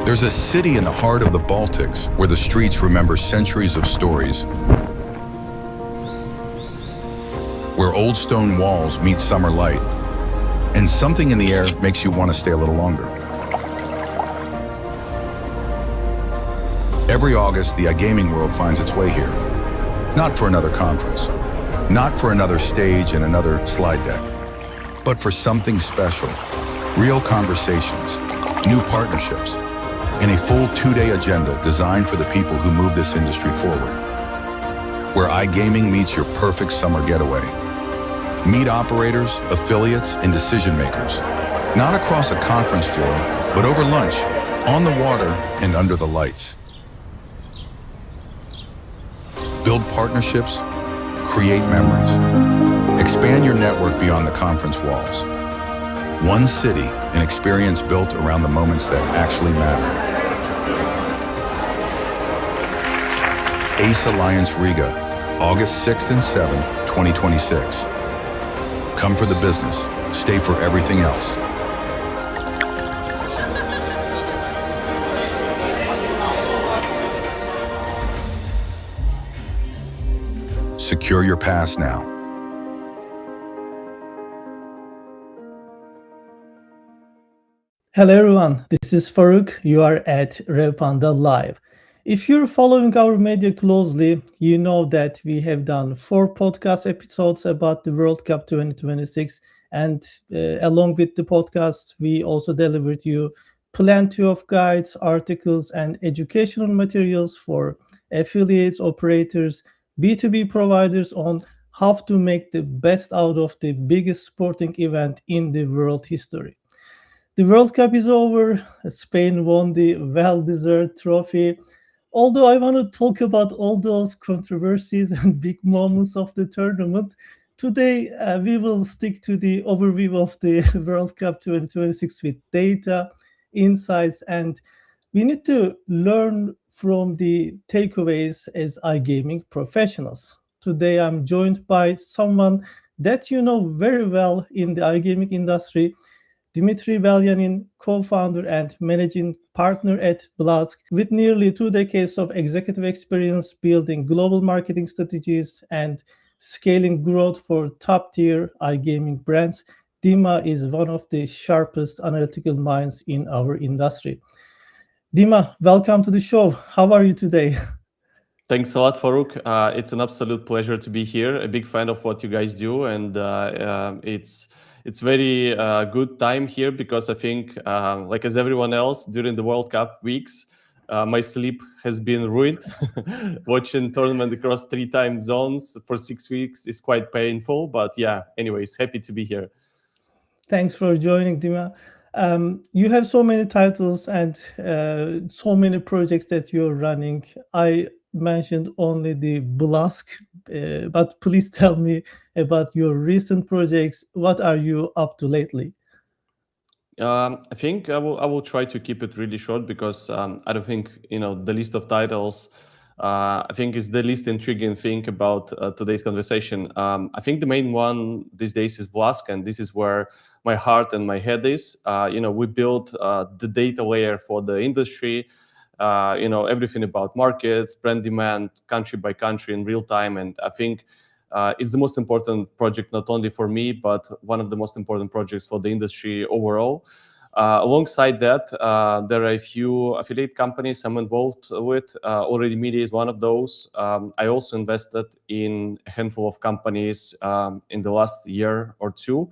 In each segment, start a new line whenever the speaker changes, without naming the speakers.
There's a city in the heart of the Baltics where the streets remember centuries of stories, where old stone walls meet summer light, and something in the air makes you want to stay a little longer. Every August, the iGaming world finds its way here. Not for another conference, not for another stage and another slide deck, but for something special. Real conversations, new partnerships, and a full 2-day agenda designed for the people who move this industry forward. Where iGaming meets your perfect summer getaway. Meet operators, affiliates, and decision makers. Not across a conference floor, but over lunch, on the water, and under the lights. Build partnerships, create memories. Expand your network beyond the conference walls. One city, an experience built around the moments that actually matter. ACE Alliance Riga, August 6th and 7th, 2026. Come for the business, stay for everything else. Secure your pass now.
Hello everyone, this is Faruk. You are at Revpanda Live. If you're following our media closely, you know that we have done 4 podcast episodes about the World Cup 2026, and along with the podcast, we also delivered you plenty of guides, articles, and educational materials for affiliates, operators, B2B providers on how to make the best out of the biggest sporting event in the world history. The World Cup is over. Spain won the well-deserved trophy. Although I want to talk about all those controversies and big moments of the tournament, today we will stick to the overview of the World Cup 2026 with data, insights, and we need to learn from the takeaways as iGaming professionals. Today I'm joined by someone that you know very well in the iGaming industry, Dmitry Belianin, co-founder and managing partner at Blask, with nearly 2 decades of executive experience building global marketing strategies and scaling growth for top-tier iGaming brands. Dima is one of the sharpest analytical minds in our industry. Dima, welcome to the show. How are you today?
Thanks a lot, Faruk. It's an absolute pleasure to be here. A big fan of what you guys do, and it's very good time here because I think, like as everyone else during the World Cup weeks, my sleep has been ruined. Watching tournament across 3 time zones for 6 weeks is quite painful, but yeah. Anyways, happy to be here.
Thanks for joining, Dima. You have so many titles and so many projects that you're running. I mentioned only the Blask, but please tell me about your recent projects. What are you up to lately?
I think I will try to keep it really short because I don't think the list of titles. I think is the least intriguing thing about today's conversation. I think the main one these days is Blask, and this is where my heart and my head is. We built the data layer for the industry. Everything about markets, brand demand, country by country in real time, and I think it's the most important project not only for me, but one of the most important projects for the industry overall. Alongside that, there are a few affiliate companies I'm involved with. Already Media is one of those. I also invested in a handful of companies in the last year or 2.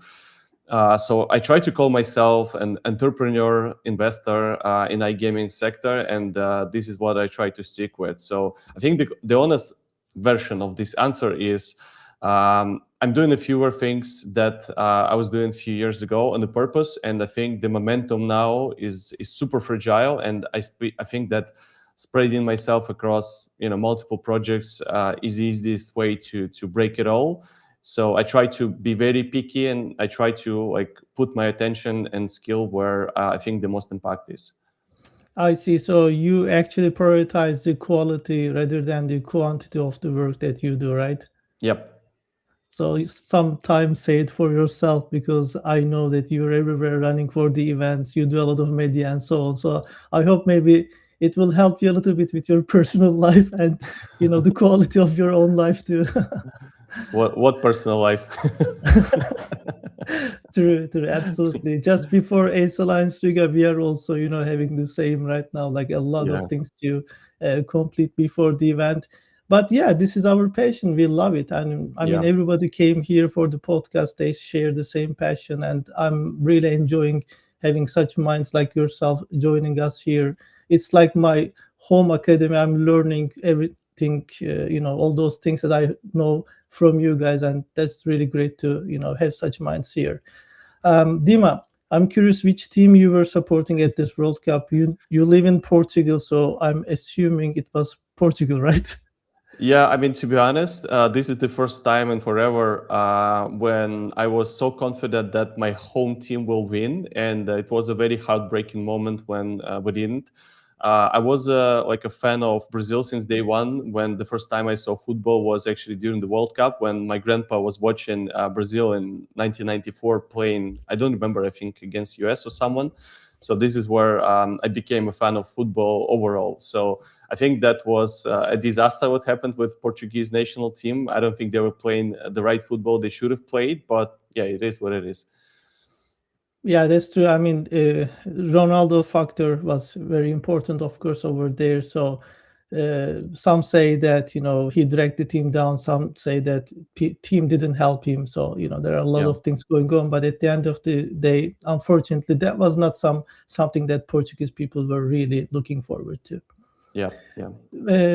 So I try to call myself an entrepreneur investor in iGaming sector, and this is what I try to stick with. So I think the honest version of this answer is I'm doing a fewer things that I was doing a few years ago on the purpose, and I think the momentum now is super fragile, and I think that spreading myself across multiple projects is the easiest way to break it all. So I try to be very picky, and I try to put my attention and skill where I think the most impact is.
I see. So you actually prioritize the quality rather than the quantity of the work that you do, right?
Yep.
So sometimes say it for yourself, because I know that you're everywhere running for the events. You do a lot of media and so on. So I hope maybe it will help you a little bit with your personal life and the quality of your own life too.
What personal life?
True, true, absolutely. Just before Ace Alliance Riga, we are also, having the same right now, like a lot of
Yeah,
things to complete before the event. But yeah, this is our passion. We love it. And I mean,
yeah,
everybody came here for the podcast. They share the same passion. And I'm really enjoying having such minds like yourself joining us here. It's like my home academy. I'm learning everything, all those things that I know from you guys. And that's really great to, have such minds here. Dima, I'm curious which team you were supporting at this World Cup. You live in Portugal, so I'm assuming it was Portugal, right?
yeah. I mean, to be honest, this is the first time in forever when I was so confident that my home team will win, and it was a very heartbreaking moment when we didn't. I was like a fan of Brazil since day one. When the first time I saw football was actually during the World Cup, when my grandpa was watching Brazil in 1994 playing. I don't remember. I think against US or someone. So this is where I became a fan of football overall. So I think that was a disaster what happened with Portuguese national team. I don't think they were playing the right football they should have played, but yeah, it is what it is.
Yeah, that's true. I mean, Ronaldo factor was very important, of course, over there. So some say that he dragged the team down. Some say that team didn't help him. So there are a lot
Yeah,
of things going on. But at the end of the day, unfortunately, that was not something that Portuguese people were really looking forward to.
yeah, yeah.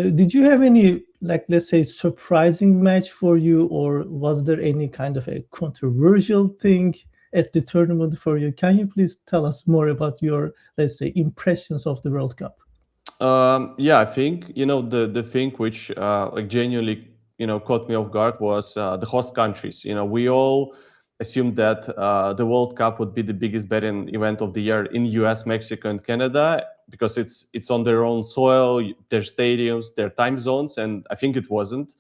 Did you have any, like, let's say, surprising match for you, or was there any kind of a controversial thing at the tournament for you? Can you please tell us more about your, let's say, impressions of the World Cup?
Yeah, I think the thing which like genuinely caught me off guard was the host countries. We all assumed that the World Cup would be the biggest betting event of the year in US, Mexico, and Canada because it's on their own soil, their stadiums, their time zones, and I think it wasn't.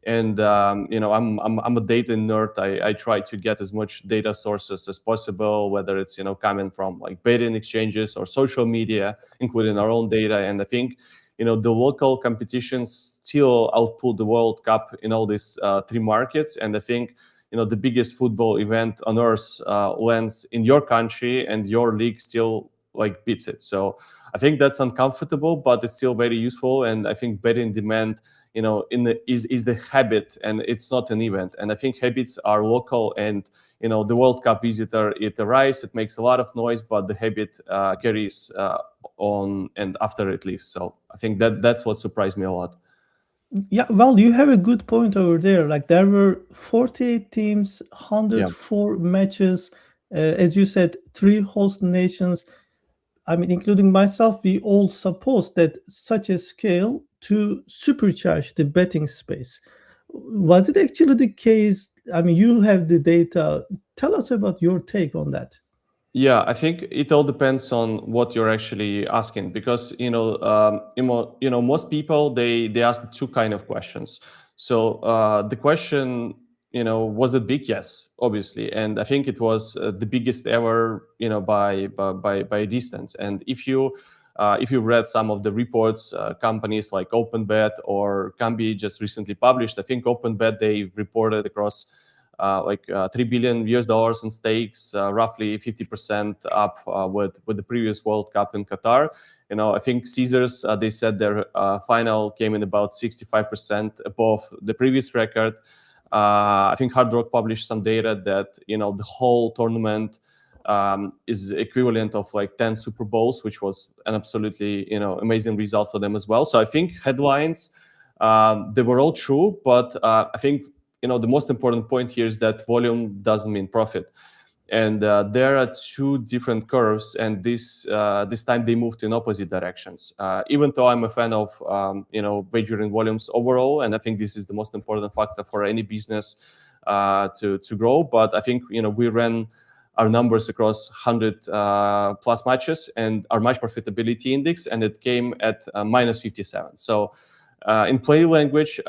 And I'm a data nerd. I try to get as much data sources as possible, whether it's coming from like betting exchanges or social media, including our own data. And I think the local competitions still outpull the World Cup in all these three markets. And I think the biggest football event on earth lands in your country, and your league still like beats it. So I think that's uncomfortable, but it's still very useful. And I think betting demand is the habit, and it's not an event. And I think habits are local, and the World Cup visitor, it arrives, it makes a lot of noise, but the habit carries on and after it leaves. So I think that's what surprised me a lot.
Yeah, well, you have a good point over there. Like, there were 48 teams,
Yeah.
104 matches, as you said, three host nations. I mean, including myself, we all suppose that such a scale to supercharge the betting space. Was it actually the case? I mean, you have the data. Tell us about your take on that.
Yeah, I think it all depends on what you're actually asking, because most people they ask two kind of questions. So the question, was it big? Yes, obviously, and I think it was the biggest ever, by a distance. And if you've read some of the reports, companies like OpenBet or Kambi just recently published, I think OpenBet they reported across 3 billion US dollars in stakes, roughly 50% up with the previous World Cup in Qatar. I think Caesars they said their final came in about 65% above the previous record. I think Hard Rock published some data that the whole tournament is equivalent of like 10 Super Bowls, which was an absolutely amazing result for them as well. So I think headlines they were all true, but I think the most important point here is that volume doesn't mean profit, and there are two different curves, and this time they moved in opposite directions. Even though I'm a fan of wagering volumes overall, and I think this is the most important factor for any business to grow, but I think we ran our numbers across 100 plus matches and our match profitability index, and it came at minus 57. So in play language,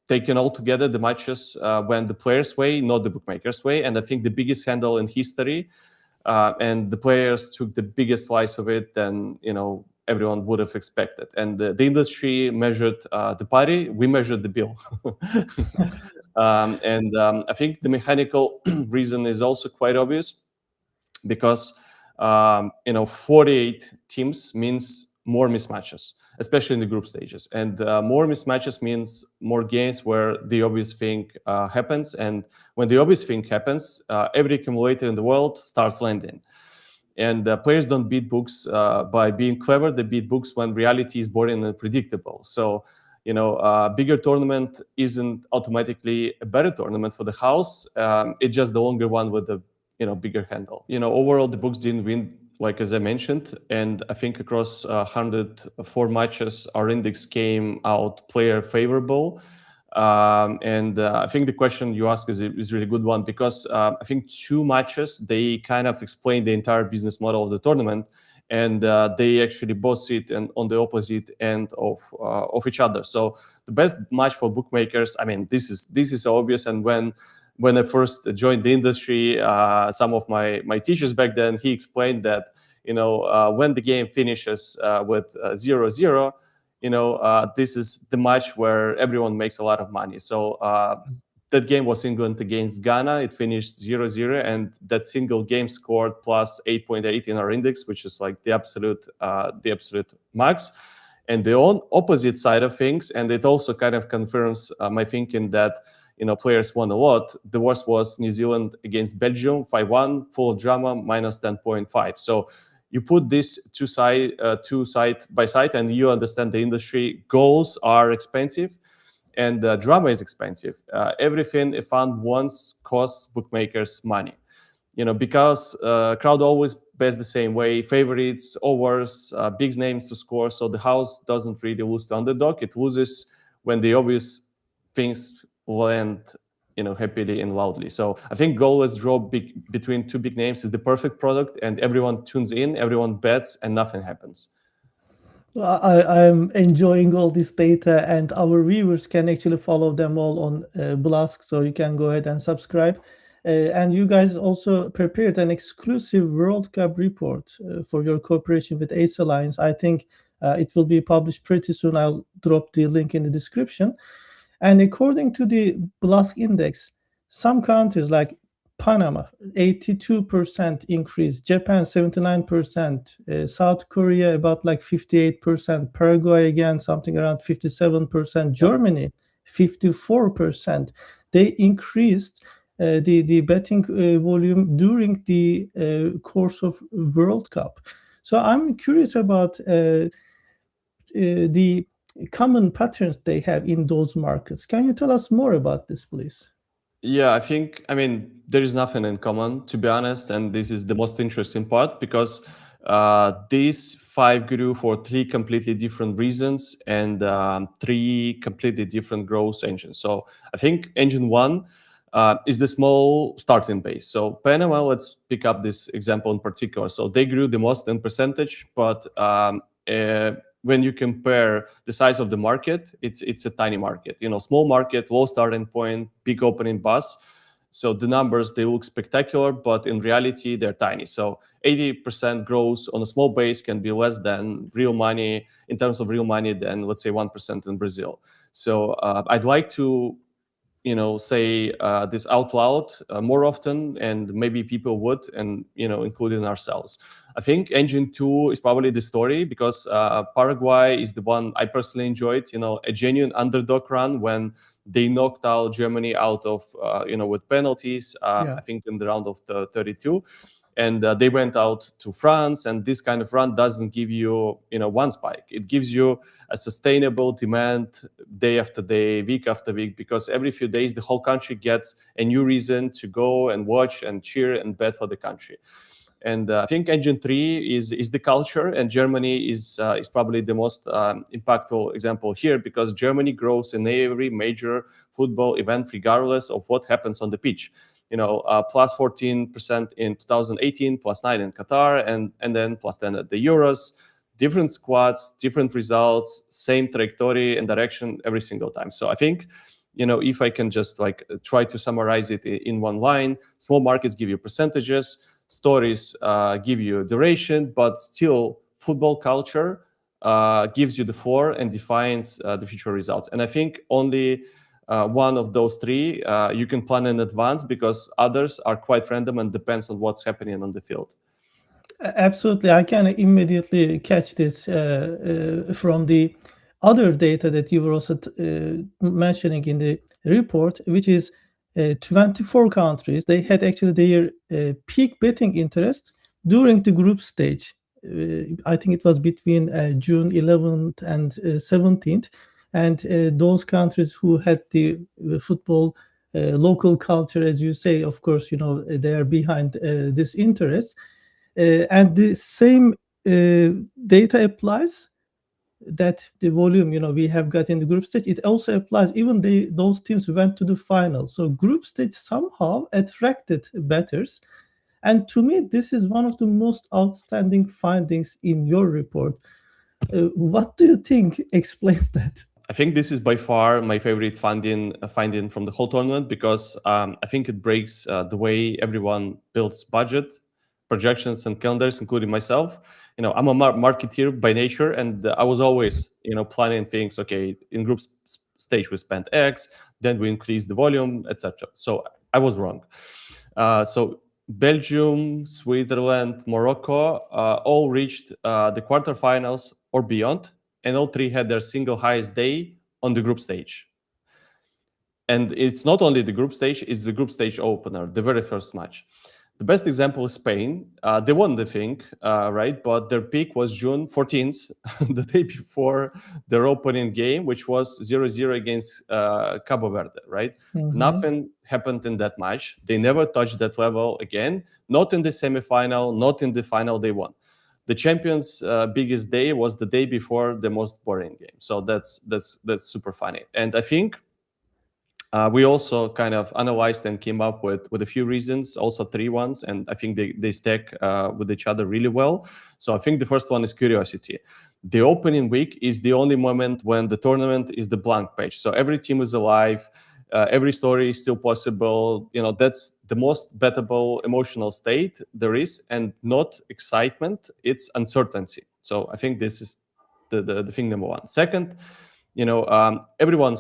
taken all together the matches went the players' way, not the bookmakers' way. And I think the biggest handle in history, and the players took the biggest slice of it than everyone would have expected. And the industry measured the party, we measured the bill. I think the mechanical reason is also quite obvious, because 48 teams means more mismatches, especially in the group stages, and more mismatches means more games where the obvious thing happens. And when the obvious thing happens, every accumulator in the world starts landing. And players don't beat books by being clever. They beat books when reality is boring and predictable. So a bigger tournament isn't automatically a better tournament for the house. It's just the longer one with the bigger handle. Overall, the books didn't win, like as I mentioned, and I think across 104 matches, our index came out player favorable. I think the question you ask is a really good one, because I think 2 matches, they kind of explain the entire business model of the tournament, and they actually both sit on the opposite end of each other. So the best match for bookmakers, I mean, this is obvious. And when I first joined the industry, some of my teachers back then, he explained that when the game finishes with 0-0, this is the match where everyone makes a lot of money. So that game was England against Ghana. It finished 0-0, and that single game scored plus 8.8 in our index, which is like the absolute max. And the opposite side of things, and it also kind of confirms my thinking that players won a lot. The worst was New Zealand against Belgium, 5-1, full of drama, minus 10.5. So you put these two side by side, and you understand the industry. Goals are expensive, and drama is expensive. Everything a fund wants costs bookmakers money. Because crowd always bets the same way: favorites, overs, big names to score. So the house doesn't really lose to underdog. It loses when the obvious things land happily and loudly. So I think goalless draw between 2 big names is the perfect product, and everyone tunes in, everyone bets, and nothing happens.
I'm enjoying all this data, and our viewers can actually follow them all on Blask, so you can go ahead and subscribe. And you guys also prepared an exclusive World Cup report for your cooperation with Ace Alliance. I think it will be published pretty soon. I'll drop the link in the description. And according to the Blask index, some countries like Panama, 82% increase, Japan, 79%, South Korea, about like 58%, Paraguay, again, something around 57%, Germany, 54%. They increased the betting volume during the course of World Cup. So I'm curious about the common patterns they have in those markets. Can you tell us more about this, please?
Yeah, I mean, there is nothing in common, to be honest, and this is the most interesting part, because these 5 grew for 3 completely different reasons, and 3 completely different growth engines. So I think engine 1 is the small starting base. So Panama, let's pick up this example in particular. So they grew the most in percentage, but when you compare the size of the market, it's a tiny market. Small market, low starting point, big opening bus. So the numbers, they look spectacular, but in reality, they're tiny. So 80% growth on a small base can be less than real money, in terms of real money, than, let's say, 1% in Brazil. So I'd like to say this out loud more often, and maybe people would, and including ourselves. I think engine 2 is probably the story, because Paraguay is the one I personally enjoyed. A genuine underdog run when they knocked out Germany out of with penalties. I think in the round of the 32. And they went out to France, and this kind of run doesn't give you, one spike. It gives you a sustainable demand day after day, week after week, because every few days the whole country gets a new reason to go and watch and cheer and bet for the country. And I think engine 3 is the culture, and Germany is probably the most impactful example here, because Germany grows in every major football event, regardless of what happens on the pitch. Plus 14% in 2018, plus 9 in Qatar, and then plus 10 at the Euros. Different squads, different results, same trajectory and direction every single time. So I think, if I can just like try to summarize it in one line, small markets give you percentages, stories give you duration, but still football culture gives you the floor and defines the future results. And I think only one of those three you can plan in advance, because others are quite random and depends on what's happening on the field.
Absolutely, I can immediately catch this from the other data that you were also mentioning in the report, which is 24 countries. They had actually their peak betting interest during the group stage. I think it was between June 11th and 17th, and those countries who had the football local culture, as you say, of course, they are behind this interest. And the same data applies that the volume we have got in the group stage. It also applies even those teams who went to the final. So group stage somehow attracted bettors. And to me, this is one of the most outstanding findings in your report. What do you think explains that?
I think this is by far my favorite finding from the whole tournament, because I think it breaks the way everyone builds budget, projections, and calendars, including myself. I'm a marketeer by nature, and I was always, planning things. Okay, in group stage we spent X, then we increase the volume, etc. So I was wrong. So Belgium, Switzerland, Morocco all reached the quarterfinals or beyond, and all three had their single highest day on the group stage. And it's not only the group stage, it's the group stage opener, the very first match. The best example is Spain. They won the thing, right? But their peak was June 14th, the day before their opening game, which was 0-0 against Cabo Verde, right?
Mm-hmm.
Nothing happened in that match. They never touched that level again, not in the semifinal, not in the final they won. The champions' biggest day was the day before the most boring game. So that's super funny. And I think we also kind of analyzed and came up with a few reasons, also three ones, and I think they stack with each other really well. So I think the first one is curiosity. The opening week is the only moment when the tournament is the blank page. So every team is alive, every story is still possible. That's the most bettable emotional state there is, and not excitement, it's uncertainty. So I think this is the thing number one. Second, everyone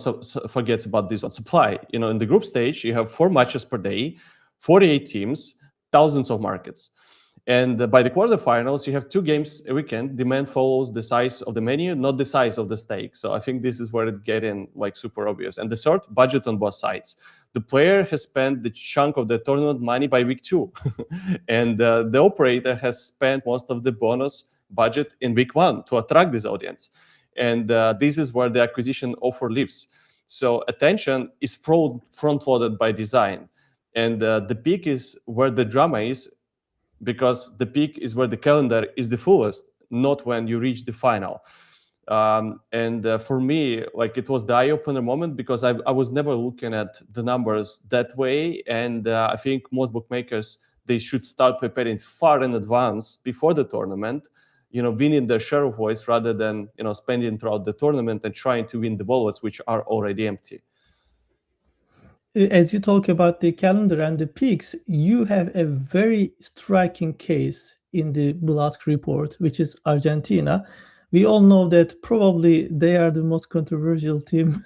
forgets about this one. Supply. In the group stage, you have 4 matches per day, 48 teams, thousands of markets. And by the quarterfinals, you have 2 games a weekend. Demand follows the size of the menu, not the size of the stake. So I think this is where it getting like super obvious. And the third, budget on both sides. The player has spent the chunk of the tournament money by week 2. And the operator has spent most of the bonus budget in week 1 to attract this audience. And this is where the acquisition offer lives. So attention is front-loaded by design. And the peak is where the drama is, because the peak is where the calendar is the fullest, not when you reach the final. And for me, like, it was the eye-opener moment, because I was never looking at the numbers that way. And I think most bookmakers, they should start preparing far in advance before the tournament, winning their share of voice, rather than, spending throughout the tournament and trying to win the wallets, which are already empty.
As you talk about the calendar and the peaks, you have a very striking case in the Blask report, which is Argentina. We all know that probably they are the most controversial team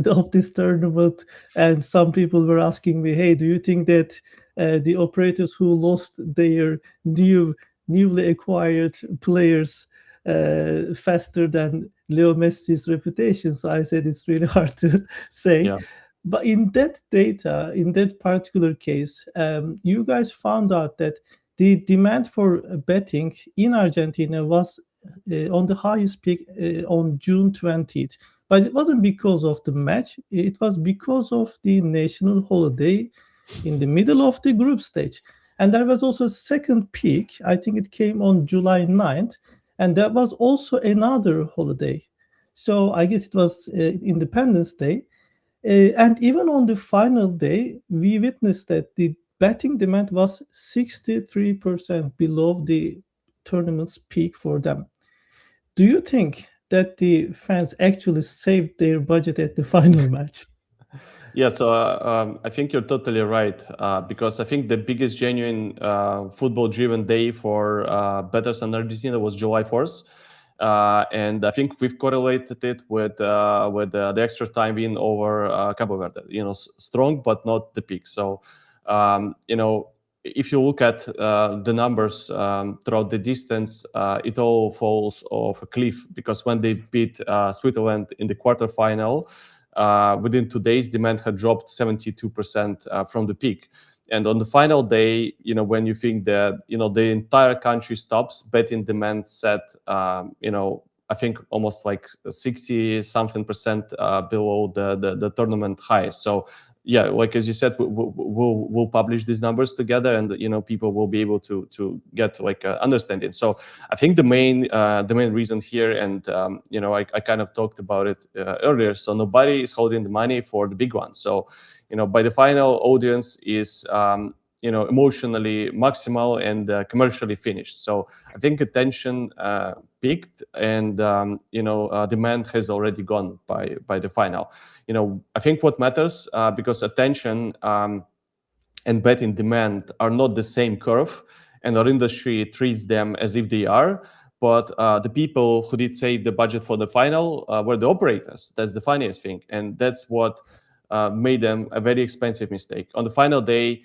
of this tournament. And some people were asking me, hey, do you think that the operators who lost their newly acquired players faster than Leo Messi's reputation? So I said it's really hard to say.
Yeah.
But in that data, in that particular case, you guys found out that the demand for betting in Argentina was on the highest peak on June 20th. But it wasn't because of the match. It was because of the national holiday in the middle of the group stage. And there was also a second peak. I think it came on July 9th. And that was also another holiday. So I guess it was Independence Day. And even on the final day, we witnessed that the betting demand was 63% below the tournament's peak for them. Do you think that the fans actually saved their budget at the final match?
Yeah, so I think you're totally right because I think the biggest genuine football-driven day for bettors in Argentina was July 4th. And I think we've correlated it with the extra time win over Cabo Verde. Strong but not the peak. So, if you look at the numbers throughout the distance, it all falls off a cliff because when they beat Switzerland in the quarterfinal, within 2 days, demand had dropped 72% from the peak. And on the final day, when you think that, the entire country stops, betting demand set, I think almost like 60 something percent below the tournament high. So yeah, like as you said, we'll publish these numbers together, and people will be able to get like understanding. So I think the main reason here, and I kind of talked about it earlier. So nobody is holding the money for the big one. So by the final, audience is emotionally maximal and commercially finished. So I think attention peaked, and demand has already gone by the final. I think what matters because attention and betting demand are not the same curve, and our industry treats them as if they are. But the people who did say the budget for the final were the operators. That's the funniest thing, and that's what made them a very expensive mistake. On the final day,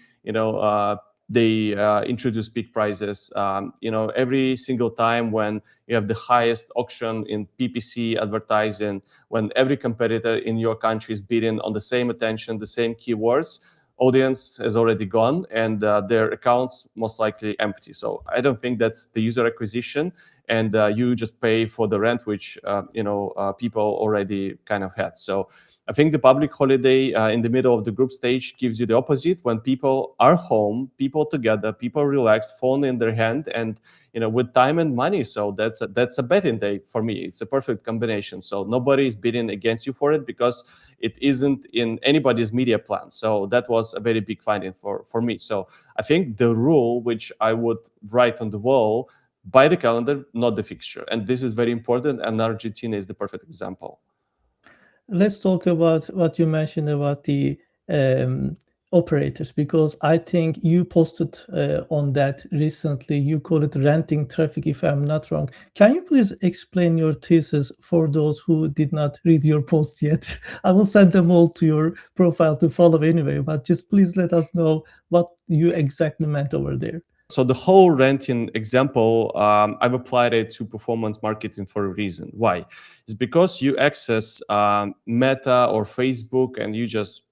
they introduced peak prices. Every single time when you have the highest auction in PPC advertising, when every competitor in your country is bidding on the same attention, the same keywords, audience has already gone, and their accounts most likely empty. So I don't think that's the user acquisition, and you just pay for the rent, which people already kind of had. So I think the public holiday in the middle of the group stage gives you the opposite. When people are home, people together, people relaxed, phone in their hand, and with time and money. So that's a betting day for me. It's a perfect combination. So nobody is bidding against you for it because it isn't in anybody's media plan. So that was a very big finding for me. So I think the rule which I would write on the wall: buy the calendar, not the fixture. And this is very important, and Argentina is the perfect example.
Let's talk about what you mentioned about the um, operators, because I think you posted on that recently. You call it renting traffic, if I'm not wrong. Can you please explain your thesis for those who did not read your post yet? I will send them all to your profile to follow anyway, but just please let us know what you exactly meant over there.
So the whole renting example, I've applied it to performance marketing for a reason. Why? It's because you access Meta or Facebook, and you just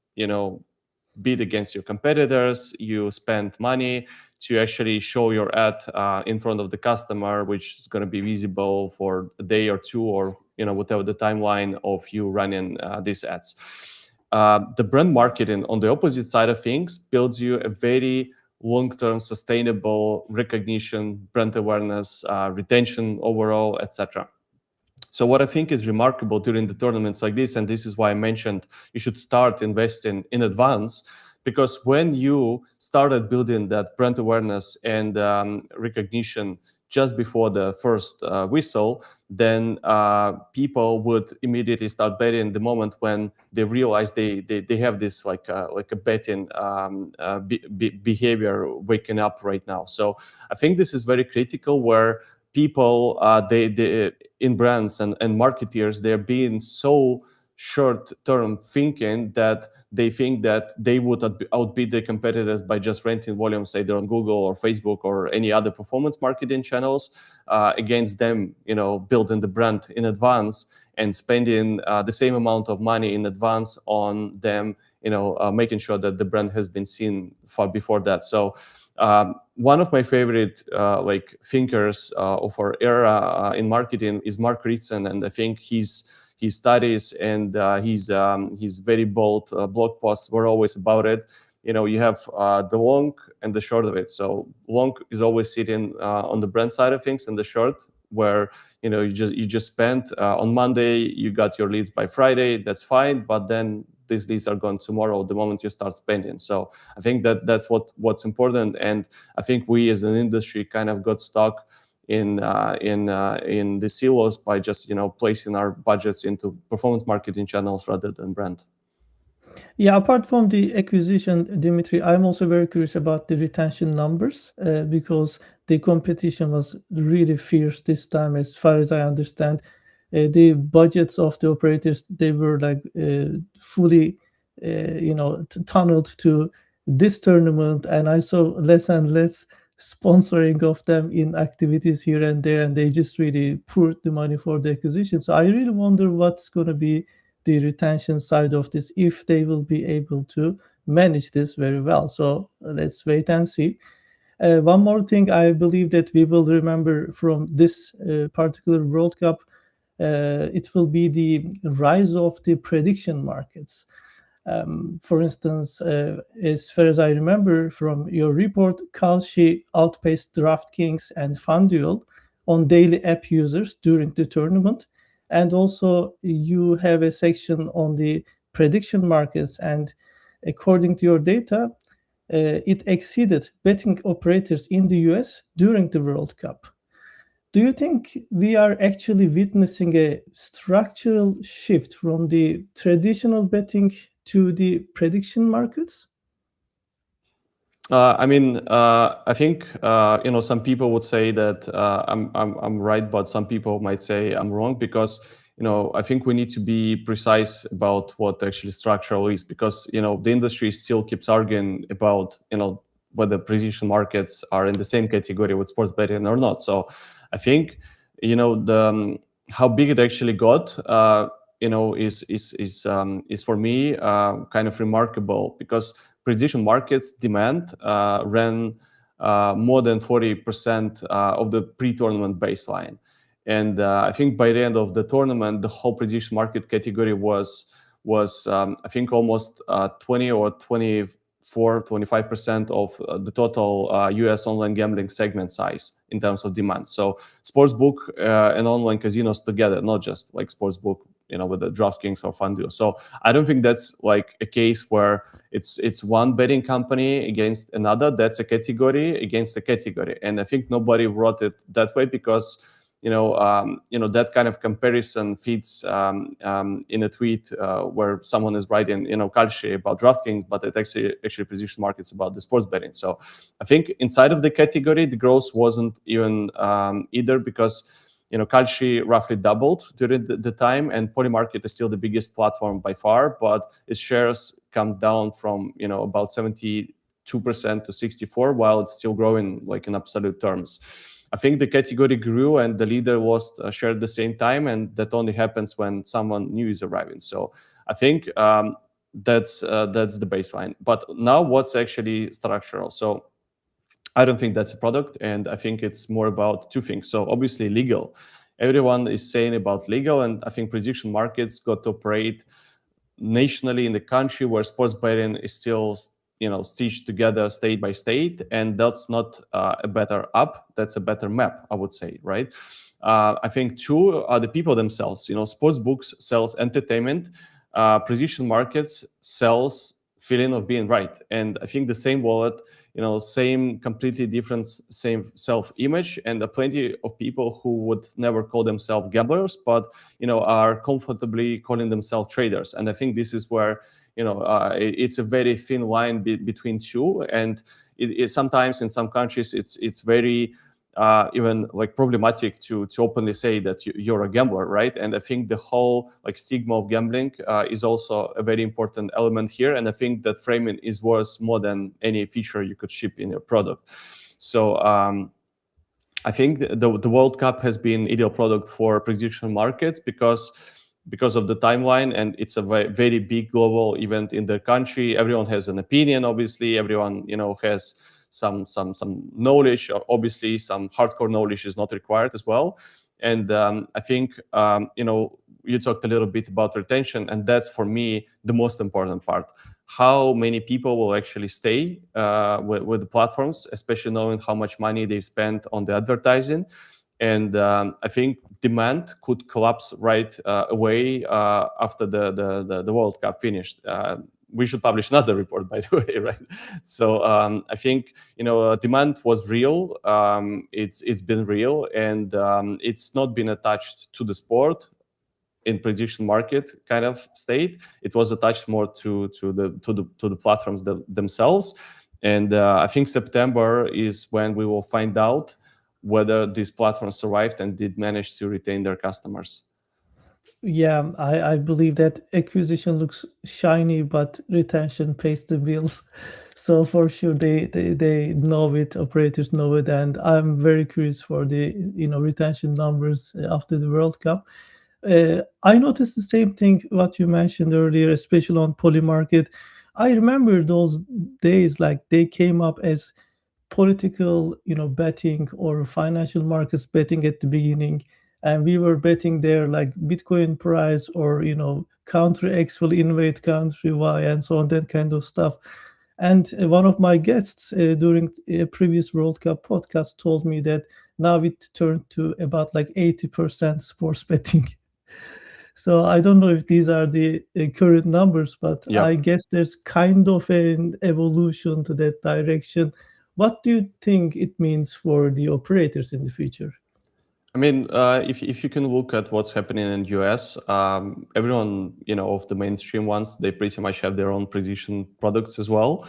bid against your competitors. You spend money to actually show your ad in front of the customer, which is going to be visible for a day or two, or whatever the timeline of you running these ads. The brand marketing, on the opposite side of things, builds you a very long-term sustainable recognition, brand awareness, retention overall, etc. So what I think is remarkable during the tournaments like this, and this is why I mentioned you should start investing in advance, because when you started building that brand awareness and recognition just before the first whistle, then people would immediately start betting the moment when they realize they have this like a betting behavior waking up right now. So I think this is very critical, where people they in brands and marketeers, they're being so short-term thinking that they think that they would outbid their competitors by just renting volumes either on Google or Facebook or any other performance marketing channels against them, building the brand in advance and spending the same amount of money in advance on them, making sure that the brand has been seen far before that. So one of my favorite thinkers of our era in marketing is Mark Ritson, and I think his studies and his very bold blog posts were always about it. You have the long and the short of it. So long is always sitting on the brand side of things, and the short, where you just spend on Monday, you got your leads by Friday, that's fine, but then these leads are gone tomorrow the moment you start spending. So I think that's what's important, and I think we as an industry kind of got stuck in the silos by just placing our budgets into performance marketing channels rather than brand.
Yeah, apart from the acquisition, Dimitri, I'm also very curious about the retention numbers because the competition was really fierce this time, as far as I understand. The budgets of the operators, they were like fully, tunneled to this tournament, and I saw less and less sponsoring of them in activities here and there, and they just really poured the money for the acquisition. So I really wonder what's going to be the retention side of this, if they will be able to manage this very well. So let's wait and see. One more thing I believe that we will remember from this particular World Cup, it will be the rise of the prediction markets. For instance, as far as I remember from your report, Kalshi outpaced DraftKings and FanDuel on daily app users during the tournament. And also, you have a section on the prediction markets. And according to your data, it exceeded betting operators in the US during the World Cup. Do you think we are actually witnessing a structural shift from the traditional betting to the prediction markets?
I think some people would say that I'm right, but some people might say I'm wrong because I think we need to be precise about what actually structural is because the industry still keeps arguing about whether precision markets are in the same category with sports betting or not. So I think the how big it actually got. Is for me kind of remarkable because prediction markets demand ran more than 40% of the pre-tournament baseline. And I think by the end of the tournament, the whole prediction market category was I think almost 20 or 24, 25% of the total US online gambling segment size in terms of demand. So sportsbook and online casinos together, not just like sportsbook, with the DraftKings or FanDuel. So I don't think that's like a case where it's one betting company against another. That's a category against a category, and I think nobody wrote it that way because that kind of comparison fits in a tweet where someone is writing Kalshi about DraftKings, but it actually precision markets about the sports betting. So I think inside of the category, the growth wasn't even either because Kalshi roughly doubled during the time, and Polymarket is still the biggest platform by far, but its shares come down from about 72% to 64%, while it's still growing like in absolute terms. I think the category grew and the leader was shared at the same time, and that only happens when someone new is arriving. So I think that's the baseline. But now, what's actually structural? So I don't think that's a product, and I think it's more about two things. So obviously legal. Everyone is saying about legal, and I think prediction markets got to operate nationally in the country where sports betting is still stitched together state by state, and that's not a better app, that's a better map, I would say, right? I think two are the people themselves. Sports books sells entertainment, prediction markets sells feeling of being right, and I think the same wallet, same completely different, same self-image, and plenty of people who would never call themselves gamblers, but are comfortably calling themselves traders. And I think this is where it's a very thin line between two, and it sometimes in some countries it's very even like problematic to openly say that you're a gambler, right? And I think the whole like stigma of gambling is also a very important element here, and I think that framing is worth more than any feature you could ship in your product. So I think the World Cup has been ideal product for prediction markets because of the timeline, and it's a very big global event in the country. Everyone has an opinion, obviously. Everyone has some knowledge. Obviously, some hardcore knowledge is not required as well. And I think you talked a little bit about retention, and that's for me the most important part. How many people will actually stay with the platforms, especially knowing how much money they've spent on the advertising. And I think demand could collapse right away after the World Cup finished. We should publish another report, by the way, right? So I think demand was real. It's been real, and it's not been attached to the sport. in prediction market kind of state. It was attached more to the platforms themselves. And I think September is when we will find out whether these platforms survived and did manage to retain their customers.
Yeah, I believe that acquisition looks shiny, but retention pays the bills. So for sure, they know it, operators know it, and I'm very curious for the retention numbers after the World Cup. I noticed the same thing what you mentioned earlier, especially on Polymarket. I remember those days, like they came up as political, betting or financial markets betting at the beginning, and we were betting there like Bitcoin price or country X will invade country Y and so on, that kind of stuff. And one of my guests during a previous World Cup podcast told me that now it turned to about like 80% sports betting. So I don't know if these are the current numbers, but
Yeah.
I guess there's kind of an evolution to that direction. What do you think it means for the operators in the future?
I mean, if you can look at what's happening in US, everyone of the mainstream ones, they pretty much have their own prediction products as well,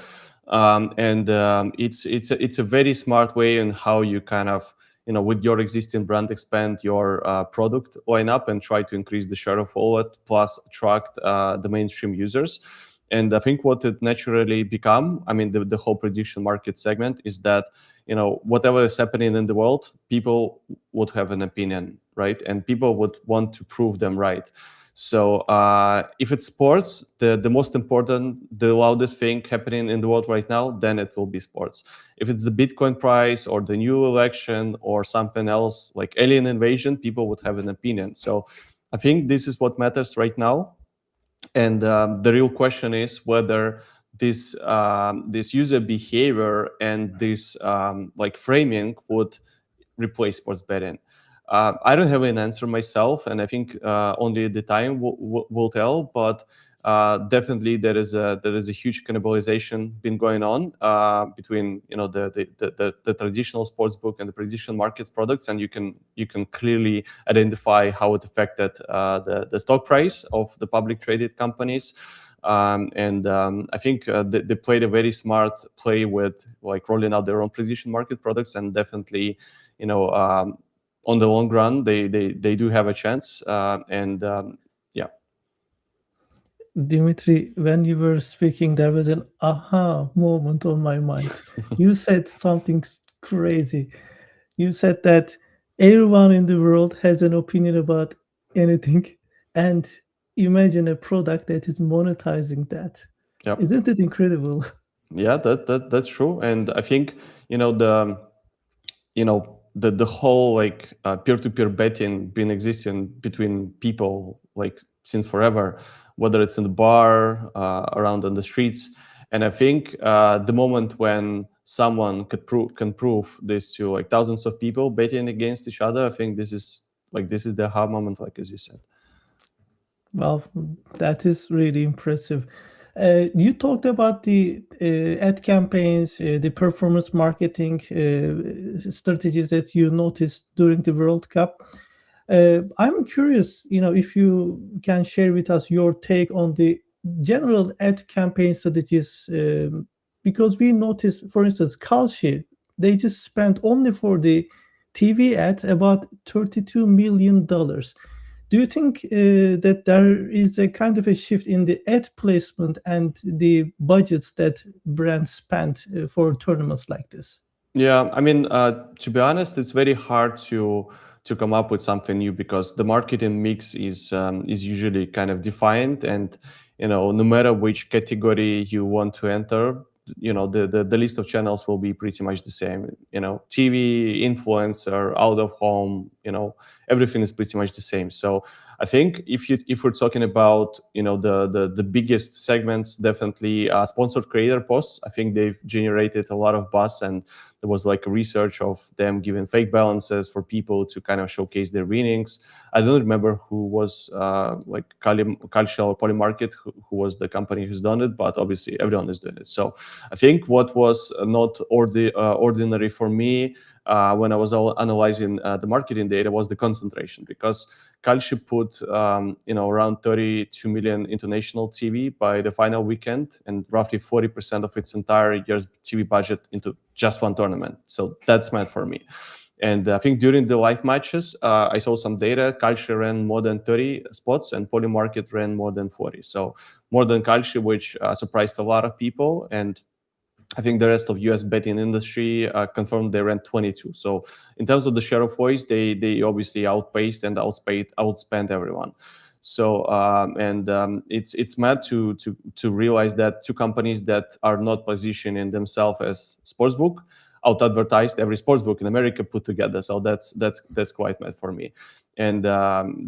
and it's a very smart way in how you kind of with your existing brand expand your product lineup and try to increase the share of wallet plus attract the mainstream users. And I think what it naturally become, I mean, the whole prediction market segment is that whatever is happening in the world, people would have an opinion, right? And people would want to prove them right. So if it's sports, the most important, the loudest thing happening in the world right now, then it will be sports. If it's the Bitcoin price or the new election or something else like alien invasion, people would have an opinion. So I think this is what matters right now. And the real question is whether this user behavior and this like framing would replace sports betting. I don't have an answer myself, and I think only the time will tell. But definitely, there is a huge cannibalization been going on between the traditional sports book and the prediction markets products, and you can clearly identify how it affected the stock price of the public traded companies. And I think they played a very smart play with like rolling out their own prediction market products, and definitely on the long run they do have a chance. And yeah.
Dimitri, when you were speaking, there was an aha moment on my mind. You said something crazy. You said that everyone in the world has an opinion about anything, and imagine a product that is monetizing that.
Yeah.
Isn't it incredible?
Yeah, that's true. And I think the whole like peer-to-peer betting been existing between people like since forever, whether it's in the bar, around on the streets. And I think the moment when someone can prove this to like thousands of people betting against each other, I think this is the aha moment, like as you said.
Well, that is really impressive. You talked about the ad campaigns, the performance marketing strategies that you noticed during the World Cup. I'm curious, if you can share with us your take on the general ad campaign strategies, because we noticed, for instance, Kalshi, they just spent only for the TV ads about $32 million. Do you think that there is a kind of a shift in the ad placement and the budgets that brands spend for tournaments like this?
Yeah, I mean, to be honest, it's very hard to come up with something new because the marketing mix is usually kind of defined, and no matter which category you want to enter, the list of channels will be pretty much the same. TV, influencer, out of home, everything is pretty much the same. So I think if we're talking about the biggest segments, definitely sponsored creator posts. I think they've generated a lot of buzz, and there was like a research of them giving fake balances for people to kind of showcase their winnings. I don't remember who was like Kalshi or Polymarket, who was the company who's done it, but obviously everyone is doing it. So I think what was not ordinary for me when I was analyzing the marketing data was the concentration, because Kalshi put around 32 million international TV by the final weekend, and roughly 40% of its entire year's TV budget into just one tournament. So that's mad for me. And I think during the live matches, I saw some data. Kalshi ran more than 30 spots, and Polymarket ran more than 40. So more than Kalshi, which surprised a lot of people. And I think the rest of US betting industry confirmed they ran 22. So in terms of the share of voice, they obviously outpaced and outspent everyone. So it's mad to realize that two companies that are not positioning themselves as sportsbook out-advertised every sportsbook in America put together. So that's quite mad for me. And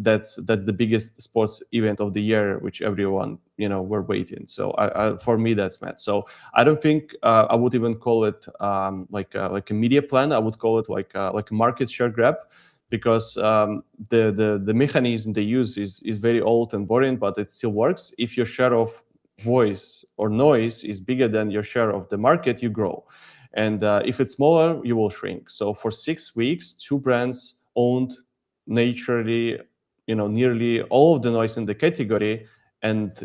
that's the biggest sports event of the year, which everyone were waiting. So for me, that's mad. So I don't think I would even call it like a media plan. I would call it like a market share grab, because the mechanism they use is very old and boring, but it still works. If your share of voice or noise is bigger than your share of the market, you grow. And if it's smaller, you will shrink. So for 6 weeks, two brands owned naturally, nearly all of the noise in the category, and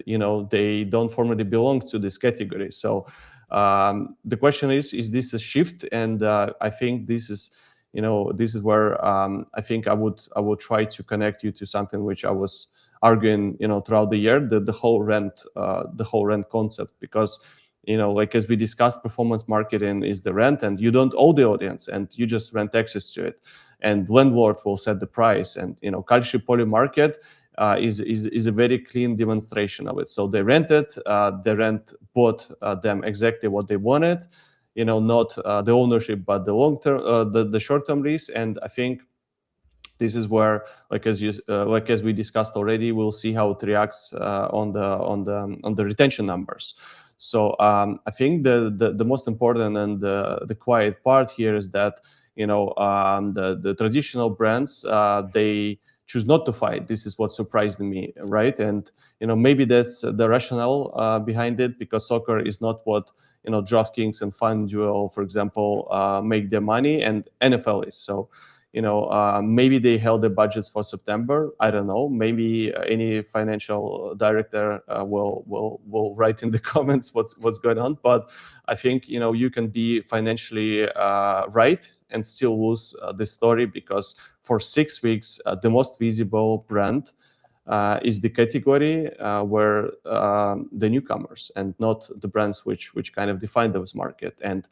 they don't formally belong to this category. So the question is this a shift? And I think this is where I think I would try to connect you to something which I was arguing throughout the year, the whole rent concept, because like as we discussed, performance marketing is the rent, and you don't owe the audience, and you just rent access to it, and landlord will set the price. And Kalshi Polymarket is a very clean demonstration of it. So they rented, the rent bought them exactly what they wanted, not the ownership, but the long term, the short term lease. And I think this is where, like as we discussed already, we'll see how it reacts on the retention numbers. So I think the most important and the quiet part here is that the traditional brands, they choose not to fight. This is what surprised me, right? And maybe that's the rationale behind it, because soccer is not what DraftKings and FanDuel, for example, make their money, and NFL is. So maybe they held their budgets for September. I don't know. Maybe any financial director will write in the comments what's going on. But I think you can be financially right and still lose the story, because for 6 weeks the most visible brand is the category where the newcomers, and not the brands which kind of define those market. And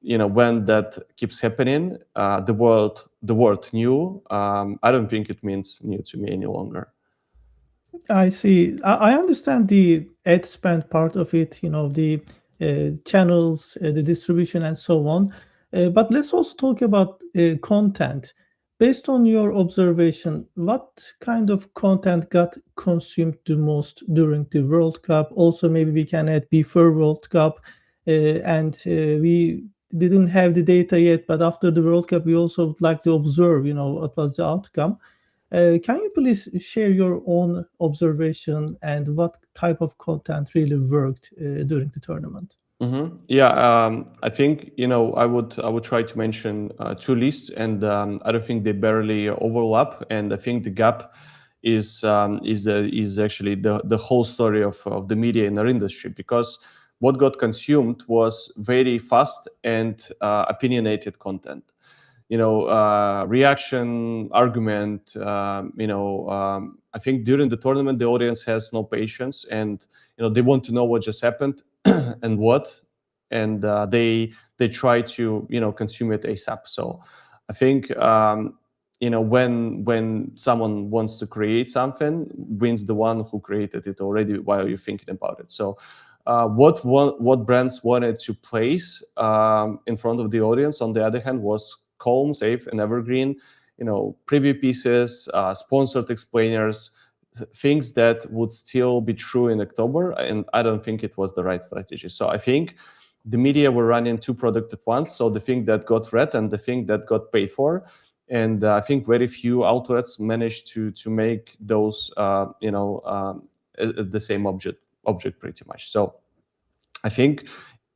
when that keeps happening, the word new, I don't think it means new to me any longer.
I see. I understand the ad spend part of it, the channels, the distribution, and so on. But let's also talk about content. Based on your observation, what kind of content got consumed the most during the World Cup? Also, maybe we can add before World Cup, and we didn't have the data yet, but after the World Cup, we also would like to observe, what was the outcome. Can you please share your own observation and what type of content really worked during the tournament?
Mm-hmm. Yeah, I think I would try to mention two lists, and I don't think they barely overlap. And I think the gap is actually the whole story of the media in our industry, because what got consumed was very fast and opinionated content. Reaction, argument. I think during the tournament, the audience has no patience, and they want to know what just happened and what, and they try to consume it ASAP. So I think when someone wants to create something, wins the one who created it already while you're thinking about it. So what brands wanted to place in front of the audience, on the other hand, was calm, safe, and evergreen. Preview pieces, sponsored explainers, things that would still be true in October, and I don't think it was the right strategy. So I think the media were running two products at once. So the thing that got read and the thing that got paid for, and I think very few outlets managed to make those the same object pretty much. So I think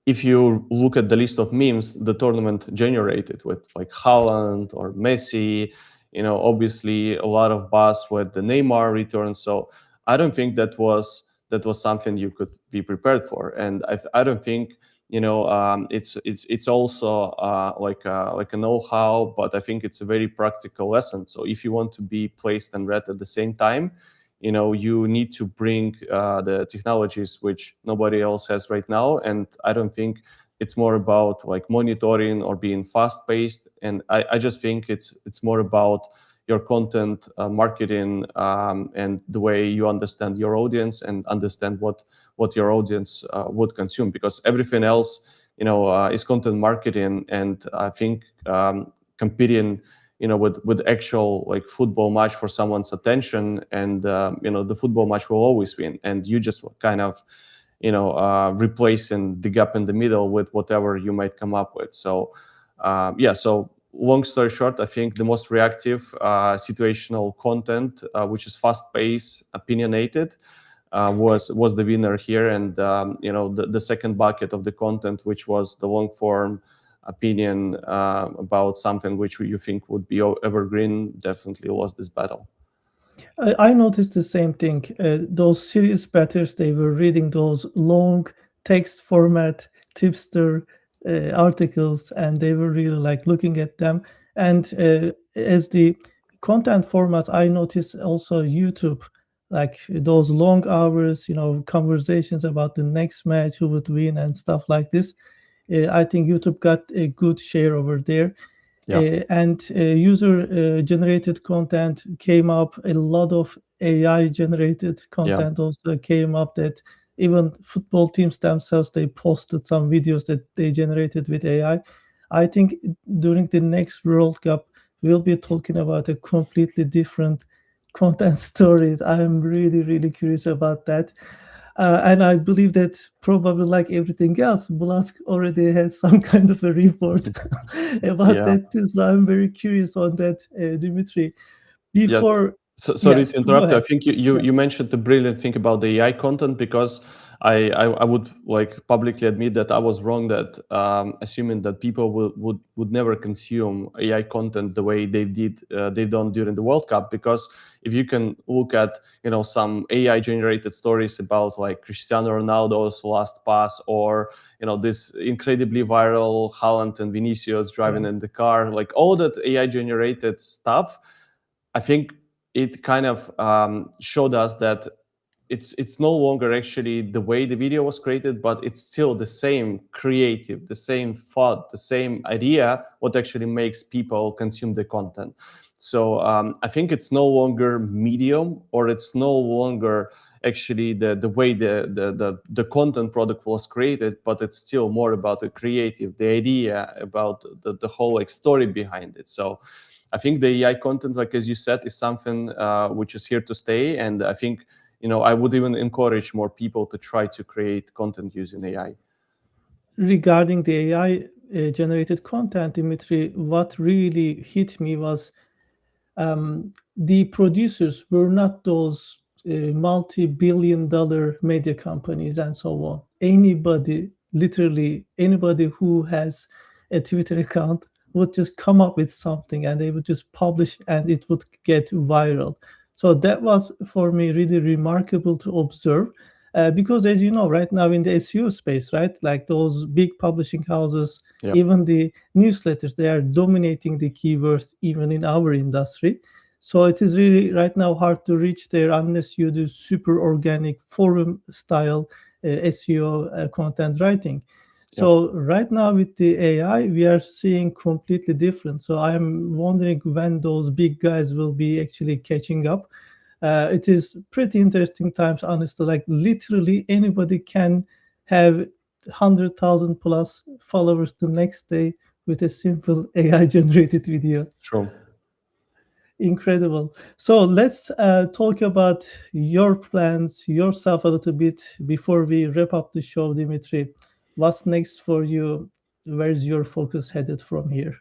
if you look at the list of memes the tournament generated with like Haaland or Messi, obviously a lot of buzz with the Neymar return. So I don't think that was something you could be prepared for, and I don't think it's also like a know-how, but I think it's a very practical lesson. So if you want to be placed and read at the same time, you need to bring the technologies which nobody else has right now. And I don't think it's more about like monitoring or being fast paced, and I just think it's more about your content marketing, and the way you understand your audience and understand what your audience would consume, because everything else is content marketing. And I think competing with actual like football match for someone's attention, and the football match will always win, and you just kind of replacing the gap in the middle with whatever you might come up with. So so long story short, I think the most reactive situational content, which is fast paced, opinionated, was the winner here. And the second bucket of the content, which was the long form opinion about something which you think would be evergreen, definitely lost this battle.
I noticed the same thing. Those serious bettors, they were reading those long text format tipster articles, and they were really like looking at them. And as the content formats, I noticed also YouTube, like those long hours, conversations about the next match, who would win, and stuff like this. I think YouTube got a good share over there.
Yeah.
And user generated content came up. A lot of AI generated
Yeah.
content also came up, that even football teams themselves, they posted some videos that they generated with AI. I think during the next World Cup, we'll be talking about a completely different content stories. I'm really, really curious about that. And I believe that probably like everything else, Blask already has some kind of a report about
Yeah.
that too. So I'm very curious on that, Dimitri.
Yeah.
Before,
So, sorry
yes,
to
go
interrupt. I
ahead.
think you
Yeah.
you mentioned the brilliant thing about the AI content, because I would like publicly admit that I was wrong, that assuming that people would never consume AI content the way they done during the World Cup. Because if you can look at some AI generated stories about like Cristiano Ronaldo's last pass, or this incredibly viral Haaland and Vinicius driving
Yeah.
in the car, like all that AI generated stuff, I think it kind of showed us that it's no longer actually the way the video was created, but it's still the same creative, the same thought, the same idea, what actually makes people consume the content. So I think it's no longer medium, or it's no longer actually the way the content product was created, but it's still more about the creative, the idea, about the whole like story behind it. So I think the AI content, like as you said, is something which is here to stay. And I think I would even encourage more people to try to create content using AI.
Regarding the AI generated content, Dimitri, what really hit me was the producers were not those multi-billion dollar media companies and so on. Anybody, literally anybody who has a Twitter account would just come up with something, and they would just publish, and it would get viral. So that was for me really remarkable to observe. Because as you know, right now in the SEO space, right, like those big publishing houses,
Yeah,
even the newsletters, they are dominating the keywords even in our industry. So it is really right now hard to reach there unless you do super organic forum style SEO content writing.
yeah,
So right now with the AI, we are seeing completely different. So I'm wondering when those big guys will be actually catching up. It is pretty interesting times, honestly. Like literally anybody can have 100,000 plus followers the next day with a simple AI generated video.
true.
Incredible. So let's talk about your plans, yourself a little bit before we wrap up the show, Dimitri. What's next for you? Where's your focus headed from here?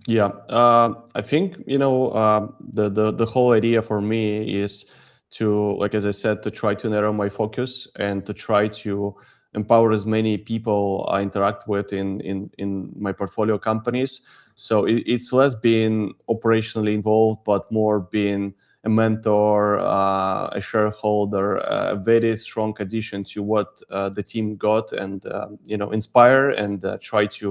Yeah, I think the whole idea for me is to, like as I said, to try to narrow my focus and to try to empower as many people I interact with in my portfolio companies. So it's less being operationally involved, but more being a mentor, a shareholder, a very strong addition to what the team got, and inspire and try to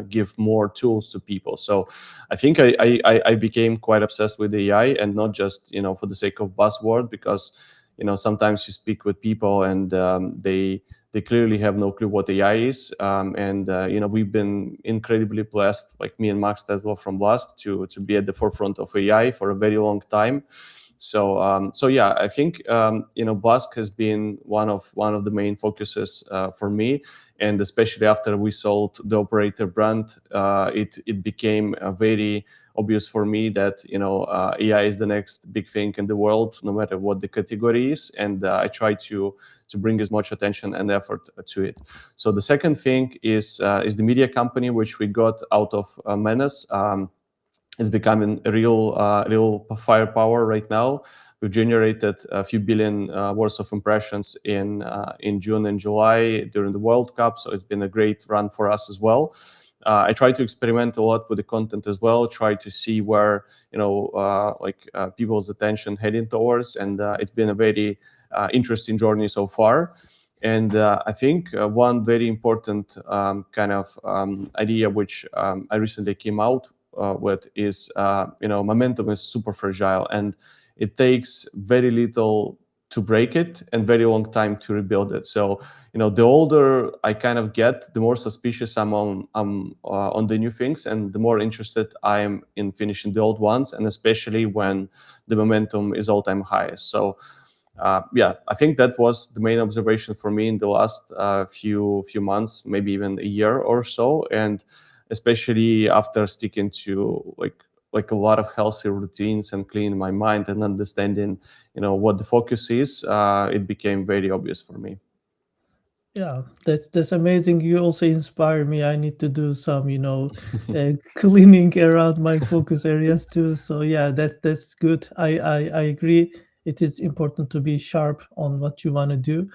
give more tools to people. So I think I became quite obsessed with AI, and not just for the sake of buzzword, because sometimes you speak with people and they clearly have no clue what AI is. And we've been incredibly blessed, like me and Max Tesla from Blask, to be at the forefront of AI for a very long time. So yeah, I think Blask has been one of the main focuses for me, and especially after we sold the operator brand, it became a very obvious for me that AI is the next big thing in the world, no matter what the category is, and I try to bring as much attention and effort to it. So the second thing is the media company which we got out of Menace. It's becoming a real firepower right now. We've generated a few billion worth of impressions in June and July during the World Cup, so it's been a great run for us as well. I try to experiment a lot with the content as well, try to see where people's attention heading towards, and it's been a very interesting journey so far. And I think one very important idea which I recently came out with is momentum is super fragile, and it takes very little to break it and very long time to rebuild it. So the older I kind of get, the more suspicious I'm on the new things, and the more interested I am in finishing the old ones, and especially when the momentum is all-time highest. So yeah, I think that was the main observation for me in the last few months, maybe even a year or so, and especially after sticking to like a lot of healthy routines and cleaning my mind and understanding what the focus is, it became very obvious for me.
Yeah, that's amazing. You also inspire me. I need to do some, cleaning around my focus areas too. So yeah, that's good. I agree. It is important to be sharp on what you want to do.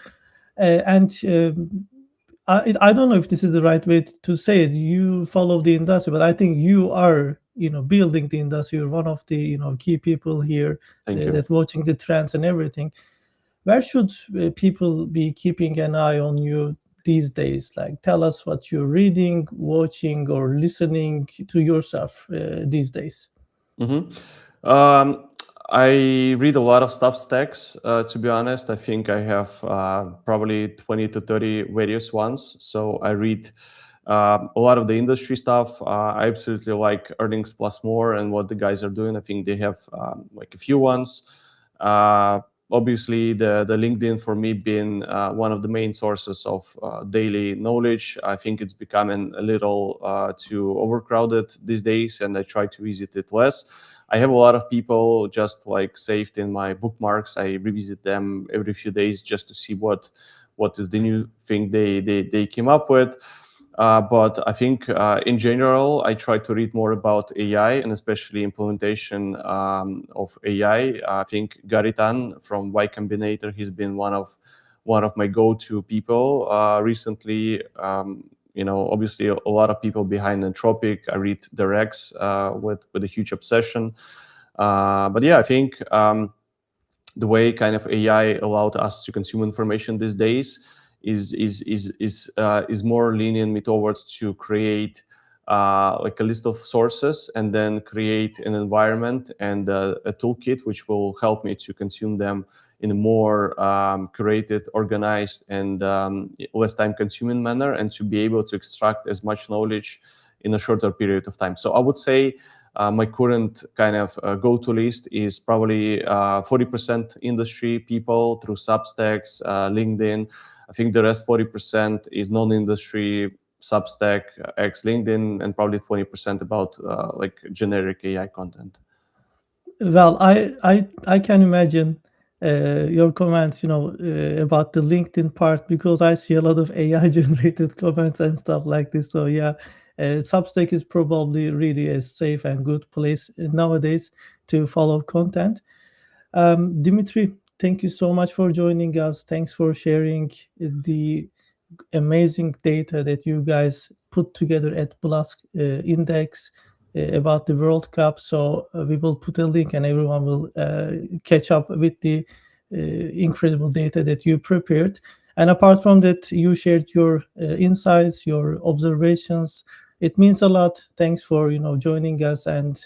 And I don't know if this is the right way to say it. You follow the industry, but I think you are, building the industry. You're one of the, key people here
Thank you.
that watching the trends and everything. Where should people be keeping an eye on you these days? Like, tell us what you're reading, watching, or listening to yourself these days.
Mhm. Um, I read a lot of Substacks. To be honest, I think I have probably 20 to 30 various ones. So I read a lot of the industry stuff. I absolutely like Earnings Plus More and what the guys are doing. I think they have like a few ones. Uh, Obviously, the LinkedIn for me being one of the main sources of daily knowledge. I think it's becoming a little too overcrowded these days, and I try to visit it less. I have a lot of people just like saved in my bookmarks. I revisit them every few days just to see what is the new thing they came up with. But I think in general, I try to read more about AI and especially implementation of AI. I think Garitan from Y Combinator, he's been one of my go-to people recently. Obviously a lot of people behind Anthropic. I read the Rex with a huge obsession. But yeah, I think the way kind of AI allowed us to consume information these days is more lenient me towards to create like a list of sources and then create an environment and a toolkit which will help me to consume them in a more curated, organized, and less time-consuming manner, and to be able to extract as much knowledge in a shorter period of time. So I would say my current kind of go-to list is probably 40% industry people through Substacks, LinkedIn. I think the rest 40% is non-industry, Substack, X, LinkedIn, and probably 20% about like generic AI content.
Well, I can imagine your comments, about the LinkedIn part, because I see a lot of AI generated comments and stuff like this. So yeah, Substack is probably really a safe and good place nowadays to follow content. Dimitri, Thank you so much for joining us. Thanks for sharing the amazing data that you guys put together at Blask Index about the World Cup. So we will put a link and everyone will catch up with the incredible data that you prepared. And apart from that, you shared your insights, your observations. It means a lot. Thanks for joining us and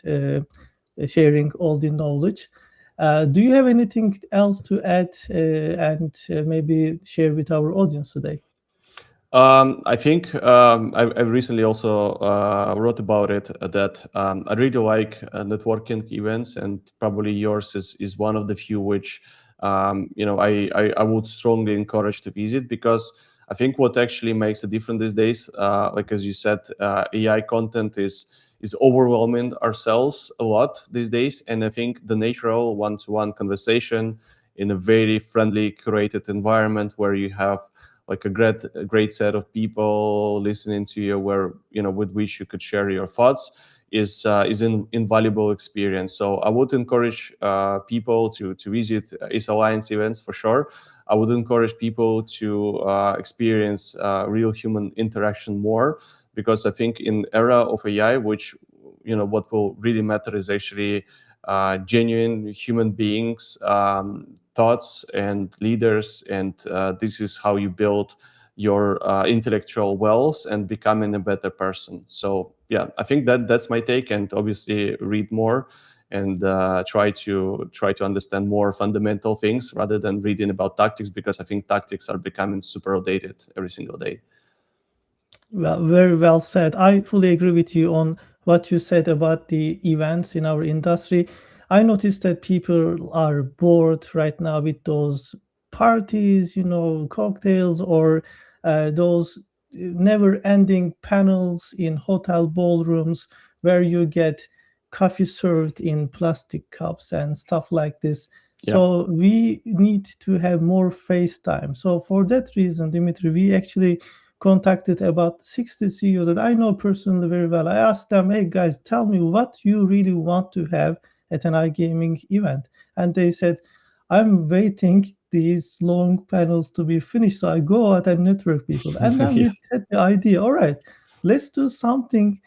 sharing all the knowledge. Do you have anything else to add and maybe share with our audience today?
I think I recently also wrote about it that I really like networking events, and probably yours is one of the few which I would strongly encourage to visit, because I think what actually makes a difference these days, like as you said, AI content is overwhelming ourselves a lot these days, and I think the natural one-to-one conversation in a very friendly, curated environment where you have like a great set of people listening to you, where with which you could share your thoughts, is an invaluable experience. So I would encourage people to visit Ace Alliance events for sure. I would encourage people to experience real human interaction more, because I think in era of AI, which what will really matter is actually genuine human beings, thoughts and leaders, and this is how you build your intellectual wealth and becoming a better person. So yeah, I think that's my take, and obviously read more and try to understand more fundamental things rather than reading about tactics, because I think tactics are becoming super outdated every single day.
Well, very well said. I fully agree with you on what you said about the events in our industry. I noticed that people are bored right now with those parties, cocktails, or those never-ending panels in hotel ballrooms where you get coffee served in plastic cups and stuff like this.
Yeah.
So we need to have more face time. So for that reason, Dimitri, we actually contacted about 60 CEOs that I know personally very well. I asked them, hey guys, tell me what you really want to have at an iGaming event. And they said, I'm waiting these long panels to be finished so I go out and network people. And then
Yeah.
we set the idea, all right, let's do something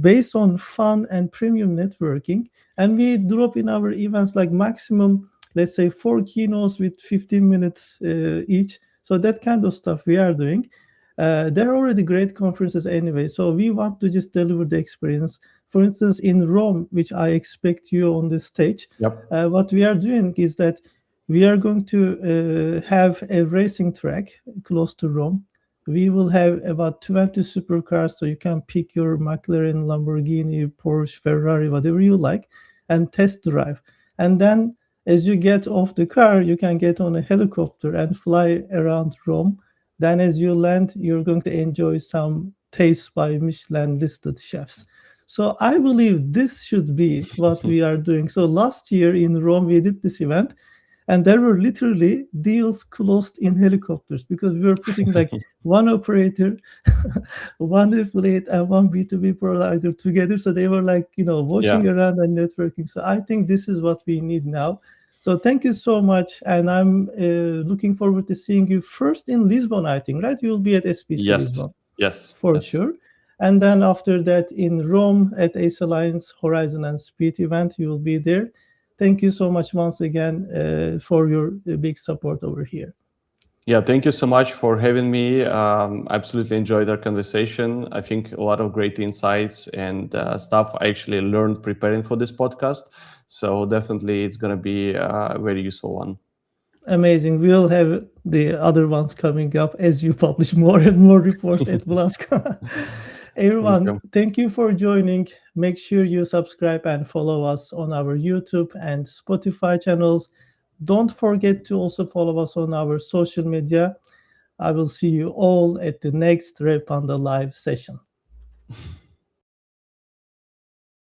based on fun and premium networking. And we drop in our events like maximum, let's say, 4 keynotes with 15 minutes each. So that kind of stuff we are doing. They're already great conferences anyway, so we want to just deliver the experience. For instance, in Rome, which I expect you on the stage,
Yep.
what we are doing is that we are going to have a racing track close to Rome. We will have about 20 supercars, so you can pick your McLaren, Lamborghini, Porsche, Ferrari, whatever you like, and test drive. And then as you get off the car, you can get on a helicopter and fly around Rome. Then, as you land, you're going to enjoy some tastes by Michelin listed chefs. So, I believe this should be what we are doing. So, last year in Rome, we did this event, and there were literally deals closed in helicopters because we were putting like one operator, one affiliate, and one B2B provider together. So, they were like,
Yeah.
watching around and networking. So, I think this is what we need now. So thank you so much, and I'm looking forward to seeing you first in Lisbon. I think, right? You'll be at SBC
Yes.
Lisbon
Yes.
for
Yes.
sure, and then after that in Rome at Ace Alliance Horizon and Speed event, you will be there. Thank you so much once again for your big support over here.
Yeah, thank you so much for having me. Absolutely enjoyed our conversation. I think a lot of great insights and stuff I actually learned preparing for this podcast. So definitely it's going to be a very useful one.
Amazing. We'll have the other ones coming up as you publish more and more reports at Blask.
Thank
Everyone,
you.
thank you for joining. Make sure you subscribe and follow us on our YouTube and Spotify channels. Don't forget to also follow us on our social media. I will see you all at the next Revpanda live session.